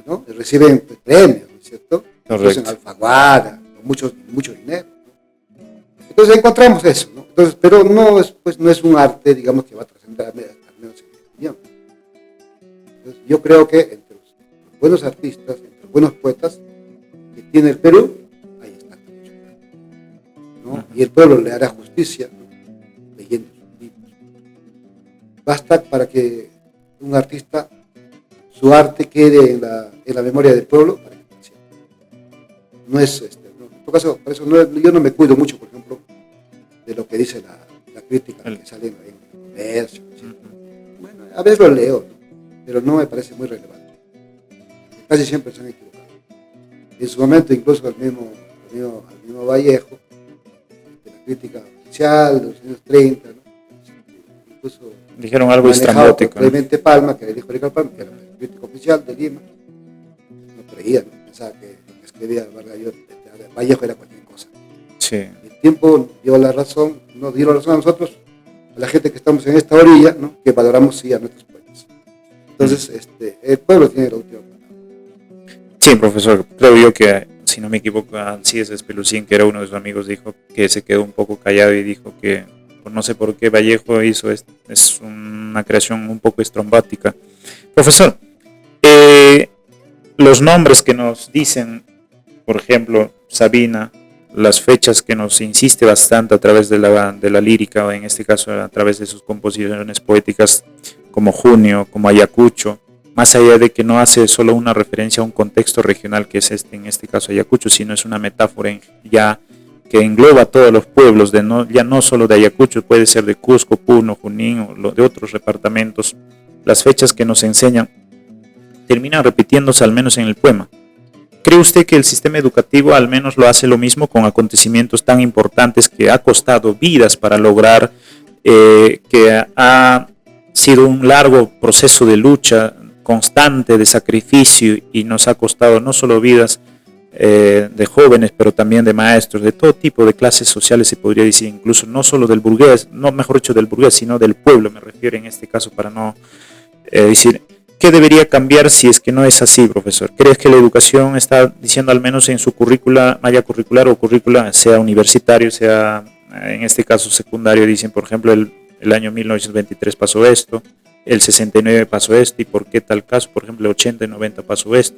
¿no? Reciben premios, ¿no es cierto?, en Alfaguara, con mucho dinero, ¿no? Entonces encontramos eso, ¿no? Entonces, pero no es un arte, digamos, que va a trascender, al menos en mi opinión. Entonces, yo creo que entre los buenos artistas, entre los buenos poetas que tiene el Perú, ahí está, ¿no? Y el pueblo le hará justicia, ¿no?, leyendo sus libros. Basta para que un artista, su arte quede en la memoria del pueblo para que funcione. No es, no, en todo caso, por eso yo no me cuido mucho, por ejemplo, de lo que dice la crítica que sale en el comercio. Bueno, a veces lo leo, pero no me parece muy relevante. Casi siempre se han equivocado. En su momento, incluso al mismo Vallejo, de la crítica oficial de los años 30, ¿no? Incluso dijeron algo estrambótico, ¿no? Clemente Palma, que le dijo Ricardo Palma, que era el crítico oficial de Lima, no creía, ¿no? Pensaba que lo que escribía Vallejo era cualquier cosa. Sí. El tiempo dio la razón, nos dio la razón a nosotros, a la gente que estamos en esta orilla, ¿no? Que valoramos sí a nuestros pueblos. Entonces, el pueblo tiene la última palabra. Sí, profesor, creo yo que, si no me equivoco, Alcides Espelucín, que era uno de sus amigos, dijo que se quedó un poco callado y dijo que no sé por qué Vallejo hizo es una creación un poco estrombática. Profesor, los nombres que nos dicen, por ejemplo, Sabina, las fechas que nos insiste bastante a través de la lírica, o en este caso a través de sus composiciones poéticas, como Junio, como Ayacucho, más allá de que no hace solo una referencia a un contexto regional que es en este caso Ayacucho, sino es una metáfora ya que engloba a todos los pueblos, ya no solo de Ayacucho, puede ser de Cusco, Puno, Junín o de otros departamentos. Las fechas que nos enseñan terminan repitiéndose al menos en el poema. ¿Cree usted que el sistema educativo al menos lo hace lo mismo con acontecimientos tan importantes que ha costado vidas para lograr, que ha sido un largo proceso de lucha constante, de sacrificio, y nos ha costado no solo vidas de jóvenes, pero también de maestros, de todo tipo de clases sociales, se podría decir, incluso no solo del burgués, no mejor dicho del burgués, sino del pueblo, me refiero en este caso, para no decir, ¿qué debería cambiar si es que no es así, profesor? ¿Crees que la educación está diciendo, al menos en su currícula, malla curricular o currícula, sea universitario, sea en este caso secundario, dicen, por ejemplo, el año 1923 pasó esto, el 69 pasó esto, y por qué tal caso, por ejemplo, el 80 y 90 pasó esto?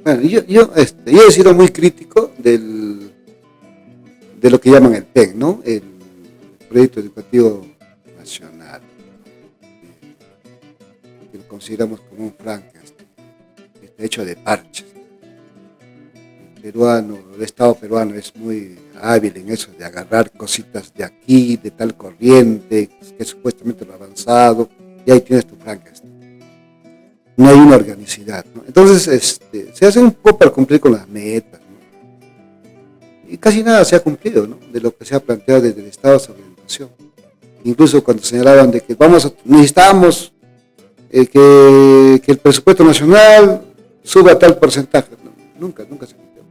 Bueno, yo he sido muy crítico de lo que llaman el PEN, ¿no? El Proyecto Educativo Nacional, que lo consideramos como un Frankenstein, está hecho de parches. El Estado peruano es muy hábil en eso de agarrar cositas de aquí, de tal corriente, que es supuestamente lo avanzado, y ahí tienes tu Frankenstein. No hay una organicidad, ¿no? Entonces se hace un poco para cumplir con las metas, ¿no? Y casi nada se ha cumplido, ¿no? De lo que se ha planteado desde el Estado sobre educación. Incluso cuando señalaban de que necesitamos que el presupuesto nacional suba a tal porcentaje, no, nunca se cumplió.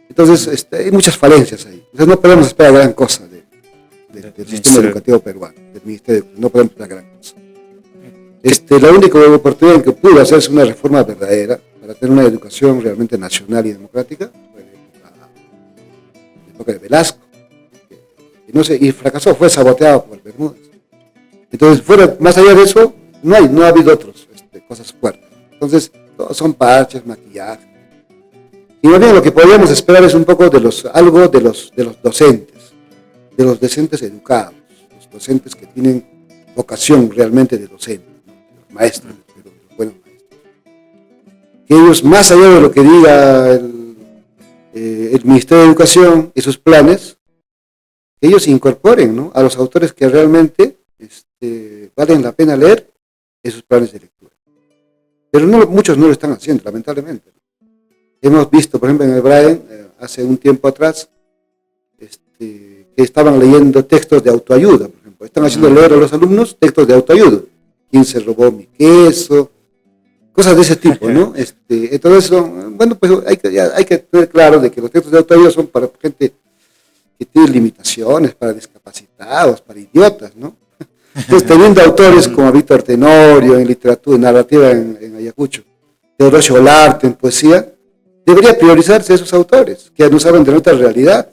Entonces hay muchas falencias ahí. Entonces no podemos esperar gran cosa del sistema educativo peruano, del Ministerio, no podemos esperar gran cosa. La única oportunidad en que pudo hacerse una reforma verdadera para tener una educación realmente nacional y democrática fue en la época de Velasco, y fracasó, fue saboteado por Bermúdez. Entonces, más allá de eso, no ha habido otras cosas fuertes. Entonces, todos son parches, maquillaje. Y más bien lo que podríamos esperar es un poco algo de los docentes, de los docentes educados, los docentes que tienen vocación realmente de docente, ¿no? Los maestros, los buenos maestros. Que ellos, más allá de lo que diga el Ministerio de Educación y sus planes, que ellos incorporen, ¿no?, a los autores que realmente valen la pena leer esos planes de lectura. Pero muchos no lo están haciendo, lamentablemente. Hemos visto, por ejemplo, en el Braille, hace un tiempo atrás, que estaban leyendo textos de autoayuda, por ejemplo. Están haciendo leer a los alumnos textos de autoayuda. ¿Quién se robó mi queso? Cosas de ese tipo, ¿no? Entonces, bueno, pues hay que tener claro de que los textos de autoayuda son para gente que tiene limitaciones, para discapacitados, para idiotas, ¿no? Entonces, teniendo autores como Víctor Tenorio en literatura, en narrativa en Ayacucho, Teodosio Olarte en poesía, debería priorizarse esos autores, que nos saben de nuestra realidad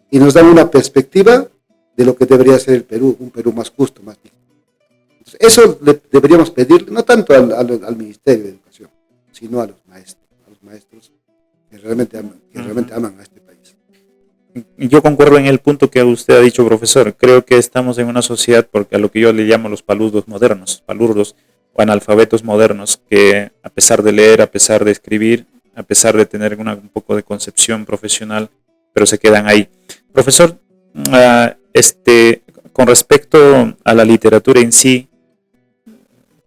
y nos dan una perspectiva de lo que debería ser el Perú, un Perú más justo, más digno. Entonces, eso deberíamos pedirle, no tanto al Ministerio de Educación, sino a los maestros que realmente aman a este país. yo concuerdo en el punto que usted ha dicho, profesor. Creo que estamos en una sociedad, porque a lo que yo le llamo los palurdos modernos, palurdos o analfabetos modernos, que a pesar de leer, a pesar de escribir, a pesar de tener un poco de concepción profesional, pero se quedan ahí. Profesor, con respecto a la literatura en sí,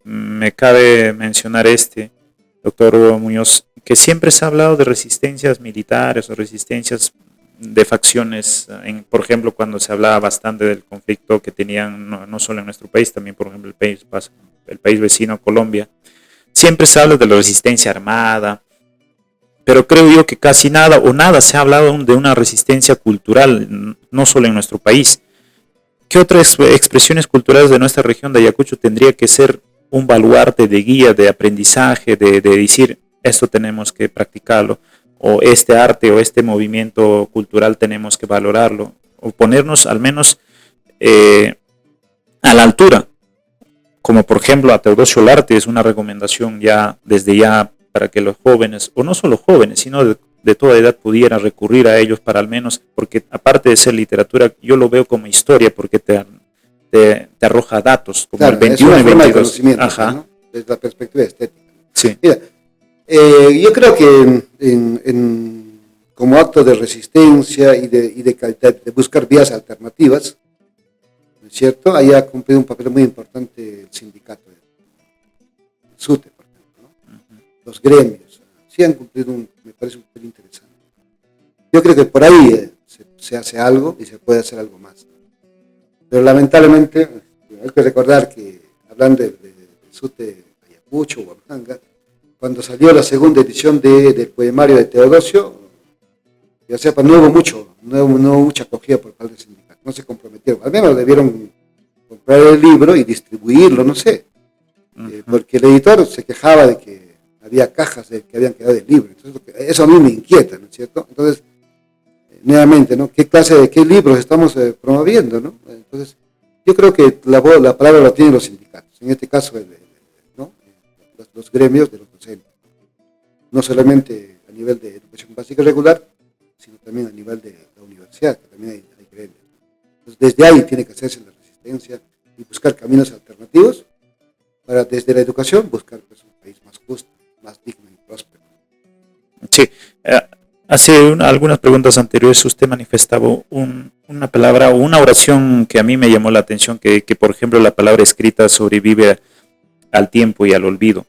me cabe mencionar doctor Muñoz, que siempre se ha hablado de resistencias militares o resistencias de facciones, por ejemplo, cuando se hablaba bastante del conflicto que tenían no solo en nuestro país, también por ejemplo el país vecino Colombia, siempre se habla de la resistencia armada, pero creo yo que casi nada o nada se ha hablado de una resistencia cultural, no solo en nuestro país. ¿Qué otras expresiones culturales de nuestra región de Ayacucho tendría que ser un baluarte de guía, de aprendizaje, de decir esto tenemos que practicarlo, o este arte o este movimiento cultural tenemos que valorarlo, o ponernos al menos a la altura? Como por ejemplo a Teodosio Larte es una recomendación ya desde ya para que los jóvenes, o no solo jóvenes, sino de toda edad pudieran recurrir a ellos para al menos, porque aparte de ser literatura, yo lo veo como historia, porque te arroja datos, como claro, el 21 y 22. Ajá. ¿No? Desde la perspectiva estética. Sí. Mira, yo creo que como acto de resistencia y de buscar vías alternativas, ¿no es cierto? Ahí ha cumplido un papel muy importante el sindicato, el SUTE, por ejemplo, ¿no? Uh-huh. Los gremios, sí han cumplido me parece un papel interesante. Yo creo que por ahí se hace algo y se puede hacer algo más. Pero lamentablemente hay que recordar que, hablando de SUTE Ayacucho o Huamanga, cuando salió la segunda edición del poemario de Teodosio, ya sepa, no hubo mucha acogida por parte del sindicato, no se comprometieron, al menos debieron comprar el libro y distribuirlo, no sé, porque el editor se quejaba de que había cajas que habían quedado del libro, entonces eso a mí me inquieta, ¿no es cierto? Entonces, nuevamente, ¿no? ¿Qué libros estamos promoviendo, ¿no? Entonces, yo creo que la palabra la tienen los sindicatos, en este caso, ¿no? Los gremios de los docentes, no solamente a nivel de educación básica y regular, sino también a nivel de la universidad, que también hay gremios. Entonces, desde ahí tiene que hacerse la resistencia y buscar caminos alternativos para, desde la educación, buscar pues, un país más justo, más digno y próspero. Sí, hace algunas preguntas anteriores usted manifestaba una palabra o una oración que a mí me llamó la atención, que por ejemplo la palabra escrita sobrevive al tiempo y al olvido,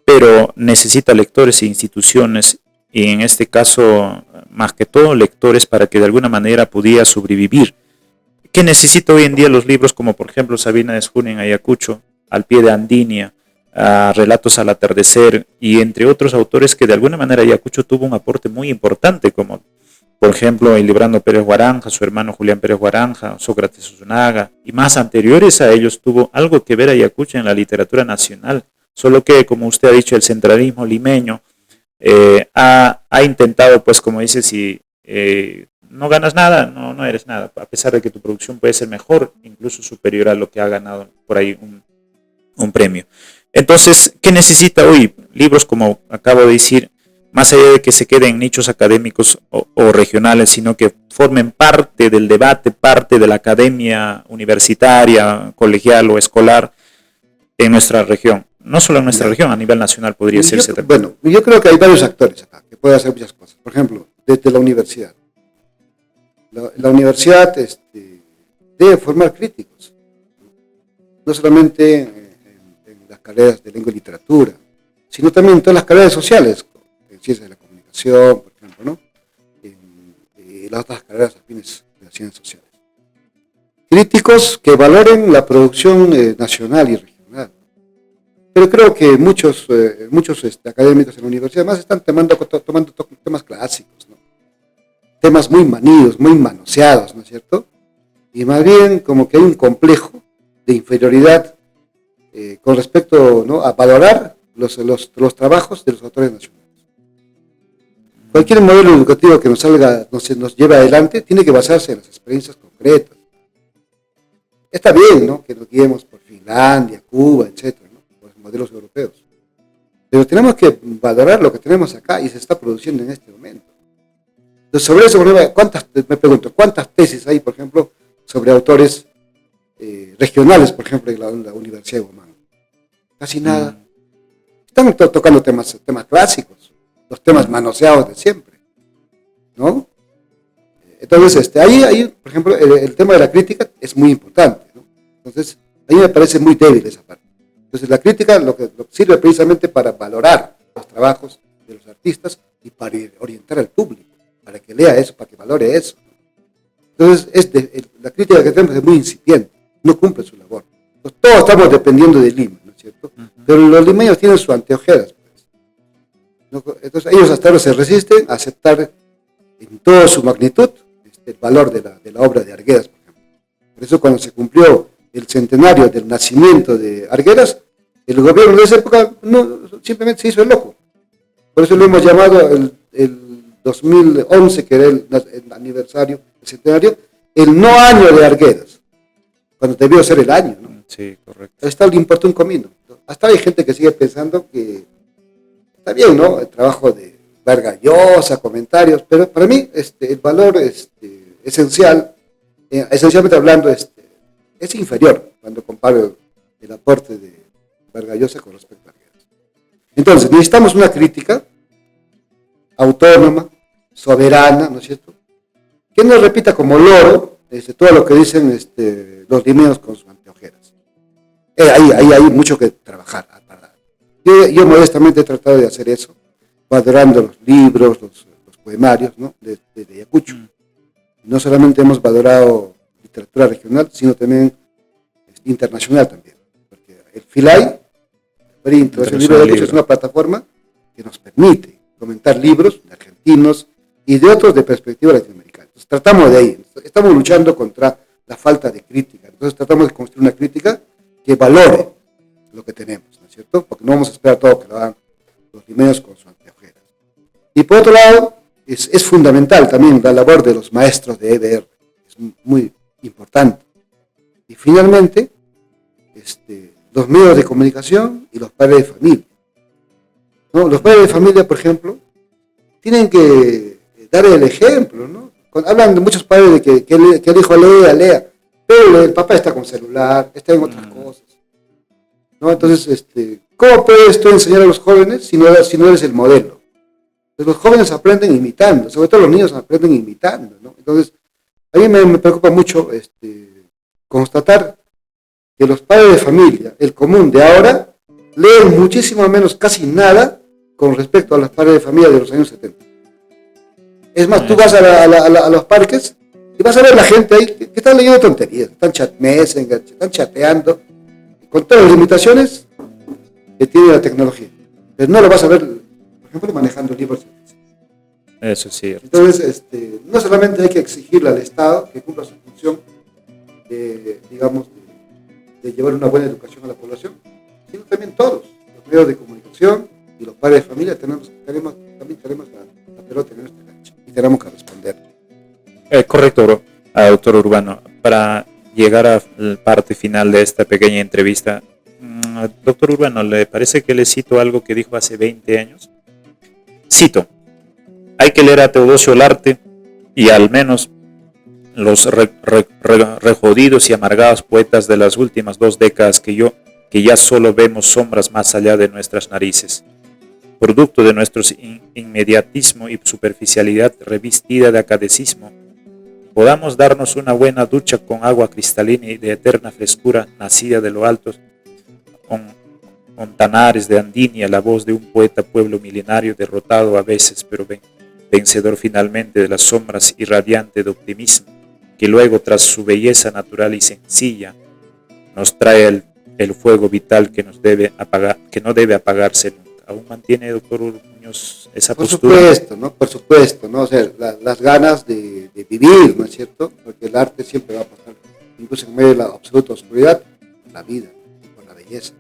pero necesita lectores e instituciones, y en este caso, más que todo, lectores para que de alguna manera pudiera sobrevivir. ¿Qué necesita hoy en día los libros como por ejemplo Sabina de Junín en Ayacucho, Al pie de Andinia, Relatos al atardecer, y entre otros autores que de alguna manera Ayacucho tuvo un aporte muy importante, como por ejemplo Librando Pérez Guaranja, su hermano Julián Pérez Guaranja, Sócrates Usunaga, y más anteriores a ellos tuvo algo que ver Ayacucho en la literatura nacional, solo que, como usted ha dicho, el centralismo limeño ha intentado, pues como dice, si no ganas nada, no eres nada, a pesar de que tu producción puede ser mejor, incluso superior a lo que ha ganado por ahí un premio. Entonces, ¿qué necesita hoy? Libros, como acabo de decir, más allá de que se queden en nichos académicos o regionales, sino que formen parte del debate, parte de la academia universitaria, colegial o escolar en nuestra región. No solo en nuestra región, a nivel nacional podría ser. Bueno, yo creo que hay varios actores acá que pueden hacer muchas cosas. Por ejemplo, desde la universidad. La universidad debe formar críticos, no solamente en las carreras de lengua y literatura, sino también en todas las carreras sociales, en ciencias de la comunicación, por ejemplo, ¿no? En las otras carreras afines de las ciencias sociales. Críticos que valoren la producción nacional y regional. Pero creo que muchos académicos en la universidad más están tomando temas clásicos, ¿no? Temas muy manidos, muy manoseados, ¿no es cierto? Y más bien como que hay un complejo de inferioridad con respecto, ¿no?, a valorar los trabajos de los autores nacionales. Cualquier modelo educativo que nos lleve adelante tiene que basarse en las experiencias concretas. Está bien, ¿no?, que nos guiemos por Finlandia, Cuba, etcétera, ¿no?, por los modelos europeos. Pero tenemos que valorar lo que tenemos acá y se está produciendo en este momento. Entonces, sobre eso, me pregunto, ¿cuántas tesis hay, por ejemplo, sobre autores regionales, por ejemplo, en la Universidad de Huamanga? Casi nada. Están tocando temas clásicos, los temas manoseados de siempre, ¿no? Entonces, ahí, por ejemplo, el tema de la crítica es muy importante, ¿no? Entonces, a mí me parece muy débil esa parte. Entonces, la crítica lo que sirve precisamente para valorar los trabajos de los artistas y para orientar al público, para que lea eso, para que valore eso. Entonces, la crítica que tenemos es muy incipiente, no cumple su labor. Entonces, todos estamos dependiendo de Lima, ¿no es cierto? Pero los limeños tienen sus anteojeras, pues, ¿no? Entonces, ellos hasta ahora se resisten a aceptar en toda su magnitud el valor de la obra de Arguedas, por ejemplo. Por eso, cuando se cumplió el centenario del nacimiento de Arguedas, el gobierno de esa época simplemente se hizo el loco. Por eso lo hemos llamado el 2011, que era el aniversario, el centenario, el no año de Arguedas, cuando debió ser el año, ¿no? Sí, correcto. Hasta le importa un comino. Hasta hay gente que sigue pensando que está bien, ¿no? El trabajo de Vargas Llosa, comentarios, pero para mí el valor esencial, esencialmente hablando, es inferior cuando comparo el aporte de Vargas Llosa con respecto a Arguedas. Entonces, necesitamos una crítica autónoma, soberana, ¿no es cierto?, que no repita como loro todo lo que dicen los limeños con sus anteojeras. Ahí hay mucho que trabajar. Yo modestamente he tratado de hacer eso, valorando los libros, los poemarios, ¿no?, de Ayacucho. No solamente hemos valorado literatura regional, sino también internacional también. Porque el FILAI, el Libro de Ayacucho, es una plataforma que nos permite comentar libros de argentinos y de otros de perspectiva latinoamericana. Entonces, tratamos de ahí. Estamos luchando contra la falta de crítica. Entonces, tratamos de construir una crítica que valore lo que tenemos, ¿no es cierto? Porque no vamos a esperar todo que lo hagan los limeños con sus anteojeras. Y por otro lado, es fundamental también la labor de los maestros de EBR. Es muy importante. Y finalmente, los medios de comunicación y los padres de familia, ¿no? Los padres de familia, por ejemplo, tienen que dar el ejemplo, ¿no? Hablan de muchos padres de que el hijo lea, pero el papá está con celular, está en otras cosas, ¿no? Entonces, ¿cómo puedes tú enseñar a los jóvenes si no eres el modelo? Pues los jóvenes aprenden imitando, sobre todo los niños aprenden imitando, ¿no? Entonces, a mí me preocupa mucho constatar que los padres de familia, el común de ahora, leen muchísimo menos, casi nada, con respecto a los padres de familia de los años 70. Es más, tú vas a los parques y vas a ver la gente ahí que están leyendo tonterías, están chateando, con todas las limitaciones que tiene la tecnología. Pero no lo vas a ver, por ejemplo, manejando libros. Eso es cierto. Entonces, no solamente hay que exigirle al Estado que cumpla su función de llevar una buena educación a la población, sino también todos, los medios de comunicación y los padres de familia, también tenemos la pelota en nuestra cancha y tenemos que responder. Correcto, doctor Urbano. Para llegar a la parte final de esta pequeña entrevista, doctor Urbano, ¿le parece que le cito algo que dijo hace 20 años? Cito: hay que leer a Teodosio Larte y al menos los rejodidos y amargados poetas de las últimas 2 décadas que ya solo vemos sombras más allá de nuestras narices, producto de nuestro inmediatismo y superficialidad revestida de academicismo. Podamos darnos una buena ducha con agua cristalina y de eterna frescura, nacida de lo alto, con Montanares de Andinia, la voz de un poeta pueblo milenario, derrotado a veces, pero vencedor finalmente de las sombras y radiante de optimismo, que luego, tras su belleza natural y sencilla, nos trae el fuego vital que no debe apagarse nunca. ¿Aún mantiene, doctor Muñoz, esa postura? Por supuesto, ¿no? O sea, las ganas de vivir, ¿no es cierto? Porque el arte siempre va a pasar, incluso en medio de la absoluta oscuridad, por la vida y por la belleza.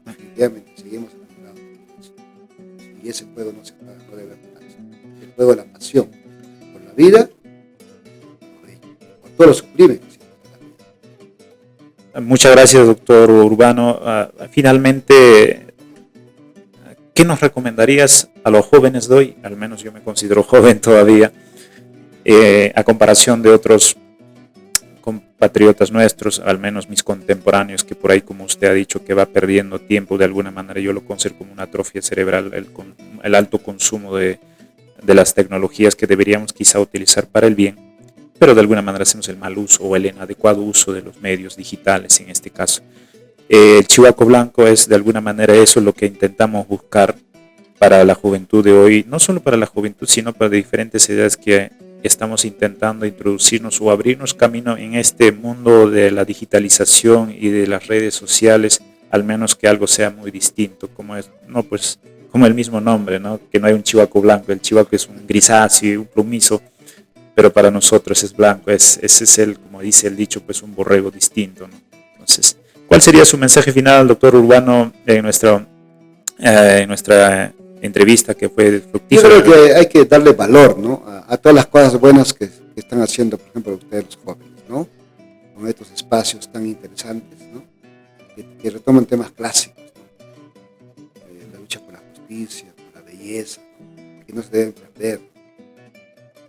Definitivamente, seguimos enamorados de eso. Y ese fuego no debe apagarse. El fuego de la pasión por la vida, por todo lo sublime que siempre es la vida. Muchas gracias, doctor Urbano. Finalmente, ¿qué nos recomendarías a los jóvenes de hoy, al menos yo me considero joven todavía, a comparación de otros compatriotas nuestros, al menos mis contemporáneos, que por ahí, como usted ha dicho, que va perdiendo tiempo de alguna manera, yo lo considero como una atrofia cerebral, el alto consumo de las tecnologías que deberíamos quizá utilizar para el bien, pero de alguna manera hacemos el mal uso o el inadecuado uso de los medios digitales en este caso. El Chihuahua Blanco es de alguna manera eso lo que intentamos buscar para la juventud de hoy, no solo para la juventud, sino para diferentes edades que estamos intentando introducirnos o abrirnos camino en este mundo de la digitalización y de las redes sociales, al menos que algo sea muy distinto, como es, no, pues, como el mismo nombre, ¿no? Que no hay un chihuahua blanco, el chihuahua es un grisáceo, un plumizo, pero para nosotros es blanco, ese es el, como dice el dicho, pues un borrego distinto, ¿no? Entonces, ¿cuál sería su mensaje final, doctor Urbano, en nuestra entrevista que fue fructífera? Yo creo que hay que darle valor, ¿no? A todas las cosas buenas que están haciendo, por ejemplo, ustedes los jóvenes, ¿no? Con estos espacios tan interesantes, ¿no? Que retoman temas clásicos, ¿no? La lucha por la justicia, por la belleza, ¿no? Que no se deben perder.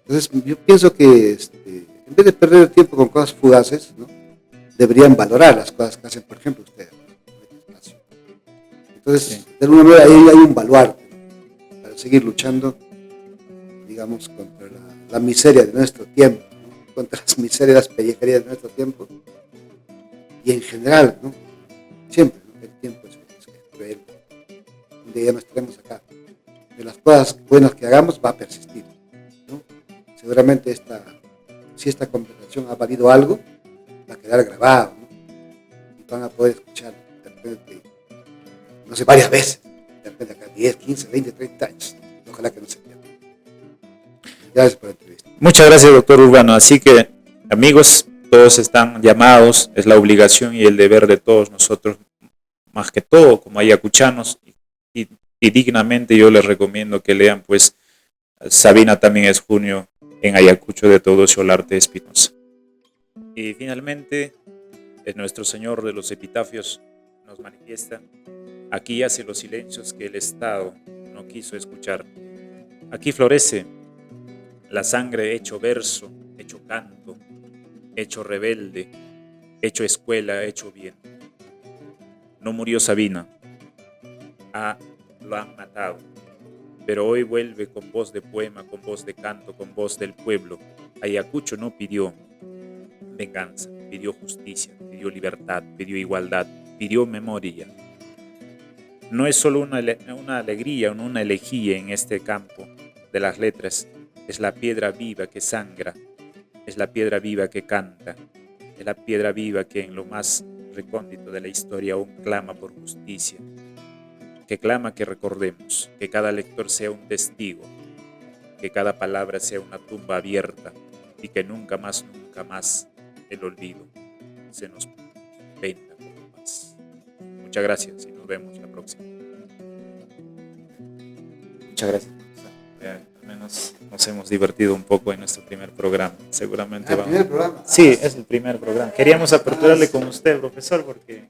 Entonces, yo pienso que en vez de perder el tiempo con cosas fugaces, ¿no? Deberían valorar las cosas que hacen, por ejemplo, ustedes, ¿no? En este espacio. Entonces, sí, de alguna manera ahí hay un baluarte para seguir luchando, digamos, contra la miseria de nuestro tiempo, ¿no? Contra las miserias, las pellejerías de nuestro tiempo, y en general, ¿no? Siempre, ¿no? El tiempo es cruel. Un día ya no estaremos acá. De las cosas buenas que hagamos va a persistir, ¿no? Seguramente si esta conversación ha valido algo, va a quedar grabado, ¿no? Y van a poder escuchar de repente, no sé, varias veces, de repente acá 10, 15, 20, 30 años. Ojalá que no se pierda. Gracias por la entrevista. Muchas gracias, doctor Urbano. Así que, amigos, todos están llamados, es la obligación y el deber de todos nosotros, más que todo, como ayacuchanos, y dignamente yo les recomiendo que lean, pues, Sabina también es junio en Ayacucho de Teodosio Olarte Espinosa. Y finalmente, nuestro Señor de los epitafios nos manifiesta: aquí yace los silencios que el Estado no quiso escuchar. Aquí florece la sangre hecho verso, hecho canto, hecho rebelde, hecho escuela, hecho bien. No murió Sabina, lo han matado, pero hoy vuelve con voz de poema, con voz de canto, con voz del pueblo. Ayacucho no pidió venganza, pidió justicia, pidió libertad, pidió igualdad, pidió memoria. No es solo una alegría, una elegía en este campo de las letras, es la piedra viva que sangra, es la piedra viva que canta, es la piedra viva que en lo más recóndito de la historia aún clama por justicia, que clama que recordemos, que cada lector sea un testigo, que cada palabra sea una tumba abierta y que nunca más el olvido se nos venda por paz. Muchas gracias y nos vemos la próxima. Muchas gracias. Al menos nos hemos divertido un poco en nuestro primer programa. Seguramente vamos. ¿Primer programa? Sí, es el primer programa. Queríamos aperturarle con usted, profesor, porque